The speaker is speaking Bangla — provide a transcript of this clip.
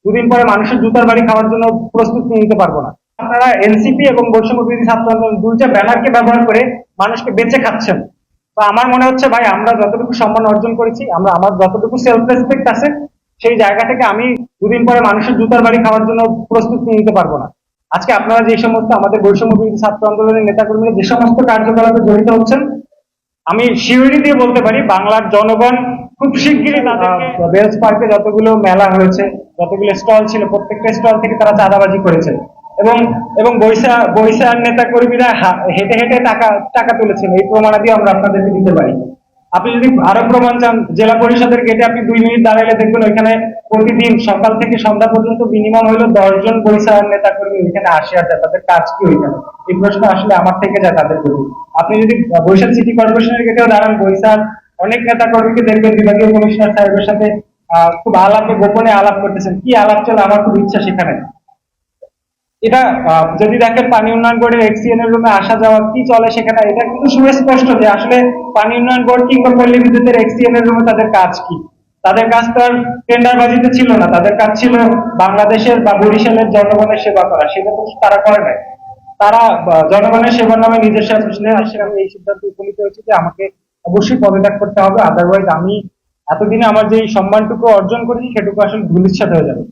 দুদিন পরে মানুষের জুতার বাড়ি খাওয়ার জন্য প্রস্তুতি নিতে পারবো না। আপনারা এনসিপি এবং বৈষম্য বিরোধী ছাত্র আন্দোলন দুইটা ব্যানারকে ব্যবহার করে মানুষকে বেঁচে খাচ্ছেন। তো আমার মনে হচ্ছে ভাই, আমরা যতটুকু সম্মান অর্জন করেছি, আমার যতটুকু সেলফ রেসপেক্ট আছে, সেই জায়গা থেকে আমি দুদিন পরে মানুষের জুতার বাড়ি খাওয়ার জন্য প্রস্তুতি নিতে পারবো না। আজকে আপনারা যে সমস্ত আমাদের বৈষম্য বিরোধী ছাত্র আন্দোলনের নেতাকর্মীরা যে সমস্ত কার্যকলাপে জড়িত হচ্ছেন, আমি শিউরি দিয়ে বলতে পারি বাংলার জনগণ খুব শিগগিরই তাদেরকে বেলস পার্কে যতগুলো মেলা হয়েছে, যতগুলো স্টল ছিল, প্রত্যেকটা স্টল থেকে তারা চাঁদাবাজি করেছে এবং এবং বৈশার নেতা কর্মীরা হেঁটে হেঁটে টাকা টাকা তুলেছেন। এই প্রমাণাদি আমরা আপনাদেরকে দিতে পারি। আপনি যদি আরো প্রমাণ চান, জেলা পরিষদের গেটে আপনি 2 মিনিট দাঁড়াইলে দেখবেন ওইখানে প্রতিদিন সকাল থেকে সন্ধ্যা পর্যন্ত মিনিমাম হইলো 10 জন বৈশাখ নেতা কর্মী ওইখানে আসে আর যায়। তাদের কাজ কি ওইখানে? এই প্রশ্ন আসলে আমার থেকে যায় তাদের প্রতি। আপনি যদি বরিশাল সিটি কর্পোরেশনের গেটেও দাঁড়ান, বরিশাল অনেক নেতা কর্মীকে দেখবেন বিভাগীয় কমিশনার সাহেবের সাথে খুব আলাপে গোপনে আলাপ করতেছেন। কি আলাপ চলে আমার খুব ইচ্ছা সেখানে। এটা যদি দেখেন পানি উন্নয়ন বোর্ডের এক্সিএন এর রুমে আসা যাওয়া কি চলে সেখানে, এটা কিন্তু সুস্পষ্ট যে আসলে পানি উন্নয়ন বোর্ড কিংবা পল্লী বিদ্যুতের এক্সিএন এর রুমে তাদের কাজ কি। তাদের কাজ তো আর টেন্ডারবাজিতে ছিল না, তাদের কাজ ছিল বাংলাদেশের বা বরিশালের জনগণের সেবা করা। সেটা তো তারা করে নাই। তারা জনগণের সেবার নামে নিজের স্বার্থে আমি এই সিদ্ধান্তে উপনীত হয়েছি যে আমাকে অবশ্যই পদত্যাগ করতে হবে, আদারওয়াইজ আমি এতদিনে আমার যে সম্মানটুকু অর্জন করেছি সেটুকু আসলে ধূলিসাৎ হয়ে যাবে।